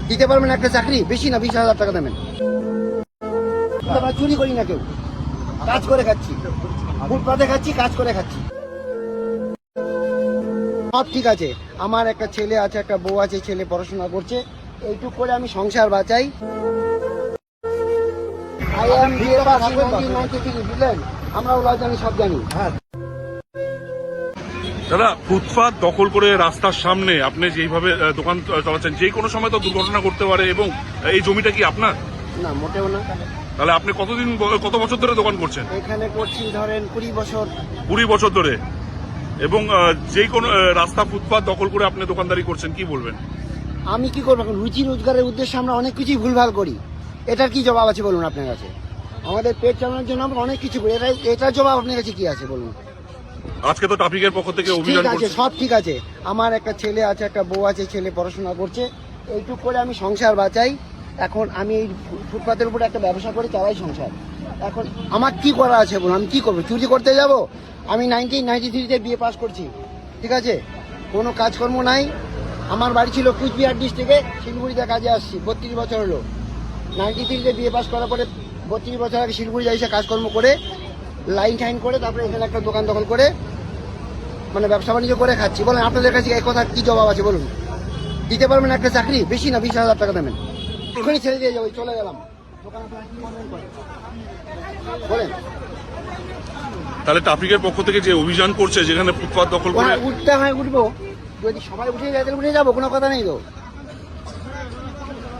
দিতে পারবেন একটা চাকরি, বেশি না 20,000 টাকা দেবেন। আমরা চুরি করি না, কেউ কাজ করে খাচ্ছি, ফুটপাতে খাচ্ছি, কাজ করে খাচ্ছি, সব ঠিক আছে। আমার একটা ছেলে আছে, একটা বউ আছে, ছেলে পড়াশোনা করছে, এইটুক করে আমি সংসার বাঁচাই। বুঝলেন, আমরাও জানি, সব জানি। দাদা, ফুটপাত দখল করে রাস্তার সামনে আপনি যেইভাবে দোকান চালাচ্ছেন, যে কোনো সময় তো দুর্ঘটনা করতে পারে, এবং এই জমিটা কি আপনার? না, মোটেও না। তাহলে আপনি কত বছর ধরে দোকান করছেন? এখানে করছি ধরেন 20 বছর। 20 বছর ধরে, এবং যে কোনো রাস্তা ফুটপাত দখল করে আপনি দোকানদারি করছেন, কি বলবেন? আমি কি করবো, রুচি রোজগারের উদ্দেশ্যে আমরা অনেক কিছুই ভুলভাল করি। এটার কি জবাব আছে বলুন আপনার কাছে? আমাদের পেট চালানোর জন্য আমরা অনেক কিছু করি, এটার জবাব আপনার কাছে কি আছে বলুন? আজকে তো ট্রাফিকের পক্ষ থেকে অভিযান ঠিক আছে, করছে। সব ঠিক আছে। আমার একটা ছেলে আছে, একটা বউ আছে, ছেলে পড়াশোনা করছে, এইটুক করে আমি সংসার বাঁচাই। এখন আমি এই ফুটপাতের উপরে একটা ব্যবসা করে চালাই সংসার। এখন আমার কি করা আছে বলুন? আমি কি করবো? চুরি করতে যাব? আমি 1993-তে বিএ পাস করছি, ঠিক আছে, কোনো কাজকর্ম নাই। আমার বাড়ি ছিল কুচবিহার ডিস্ট্রিক্টে, শিলিগুড়িতে কাজে আসছি, 32 বছর হলো। 93-তে বিএ পাস করার পরে 32 বছর আগে শিলিগুড়ি যাই, কাজকর্ম করে লাইন টাইন করে তারপরে এখানে একটা দোকান দখল করে মানে ব্যবসা বাণিজ্য করে খাচ্ছি। বলেন আপনাদের কাছে এই কথা কি জবাব আছে বলুন? দিতে পারবেন একটা চাকরি, বেশি না 20,000 টাকা দেবেন। এখনই ছেড়ে দিয়ে যাবো, চলে গেলাম। বলেন, তাহলে ট্রাফিকের পক্ষ থেকে যে অভিযান করছে, যেখানে ফুটপাত দখল করে, উঠতে হয় উঠবো, যদি সবাই উঠে যায় তাহলে উঠে যাবো, কোনো কথা নেই তো।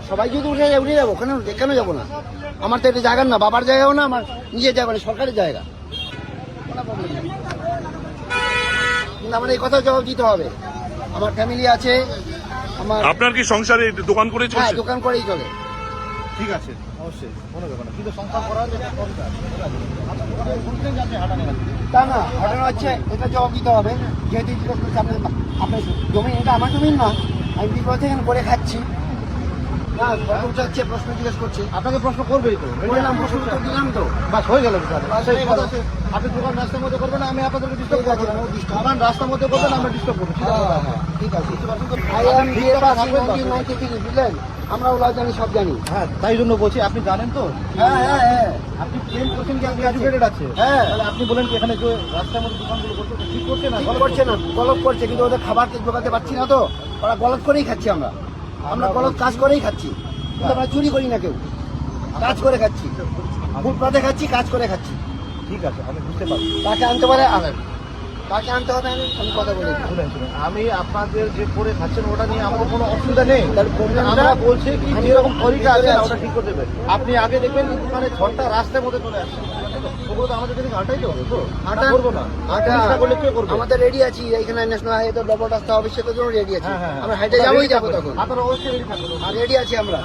সবাই যদি উঠে যায় উঠে যাবো, কেন যাবো না? আমার তো এটা জায়গার না, বাবার জায়গাও না, আমার নিজের জায়গা না, সরকারের জায়গা। কিন্তু আমার এই কথা জবাব দিতে হবে। আমার ফ্যামিলি আছে, আমার। আপনার কি সংসারে দোকান করে হ্যাঁ, চলছে? দোকান করেই চলে। ঠিক আছে, অবশ্যই কোনো ব্যাপার না, কিন্তু সংসার করার জন্য দরকার। তা না, ঘটনা হচ্ছে এটা জবাব দিতে হবে। যেহেতু জিজ্ঞেস করছে আপনার জমি, এটা আমার জমি না, আমি বিপদ এখানে করে খাচ্ছি না। হচ্ছে প্রশ্ন জিজ্ঞেস করছে, আপনাকে প্রশ্ন করবেই তো, বললাম, প্রশ্ন উত্তর দিলাম তো, বাস হয়ে গেল বিষয়। বাস হয়ে গেল। আপনি দোকান রাস্তার মধ্যে করবেন, আমি আপনাদেরকে ডিস্টার্ব ঠিক আছে, করবো। no disturb। দোকান রাস্তার মধ্যে করবেন, আমরা ডিস্টার্ব করবো। ঠিক আছে। বুঝলেন, আমরাও জানি, সব জানি। হ্যাঁ, তাই জন্য বলছি, আপনি জানেন তো। হ্যাঁ হ্যাঁ হ্যাঁ, আপনি ক্লেম করছেন কি আপনি এডুকেটেড আছে? হ্যাঁ। তাহলে আপনি বলেন কি এখানে যে রাস্তার মধ্যে দোকানগুলো করছে ওটা ঠিক করছে না? ঠিক করছে না, গলত করছে, কিন্তু ওদের খাবার জোগাতে পারছি না তো, ওরা গলত করেই খাচ্ছি। আমরা গলত কাজ করেই খাচ্ছি, কিন্তু আমরা চুরি করি না, কেউ কাজ করে খাচ্ছি, ফুটপাতে খাচ্ছি, কাজ করে খাচ্ছি। ঠিক আছে, আমি বুঝতে পারছি। তাকে আনতে পারে আনেন, তাকে আনতে হবে আমি কথা বলে দিই। শুনেন, আমি আপনাদের যে করে খাচ্ছেন ওটা নিয়ে আমাদের কোনো অসুবিধা নেই। তাহলে প্রবলেমটা আমরা বলছি কি যেরকম তরিকা আছে আছি। ওটা ঠিক করে দেবেন। আপনি আগে দেখবেন দোকানে ঝড়টা রাস্তার মধ্যে চলে আসছে, ওগুলো তো আমাদের যদি হাঁটাইতে হবে তো, হাঁটা করবো না, হাঁটা করলে কে করবে? আমাদের রেডি আছি, এইখানে ন্যাশনাল হাইওয়ে তো ডবল রাস্তা হবে, সেটার জন্য রেডি আছি। হ্যাঁ, হ্যাঁ, আমরা হাইটে যাবোই, যাবো তখন, আপনারা অবশ্যই রেডি থাকবেন। আর রেডি আছি আমরা।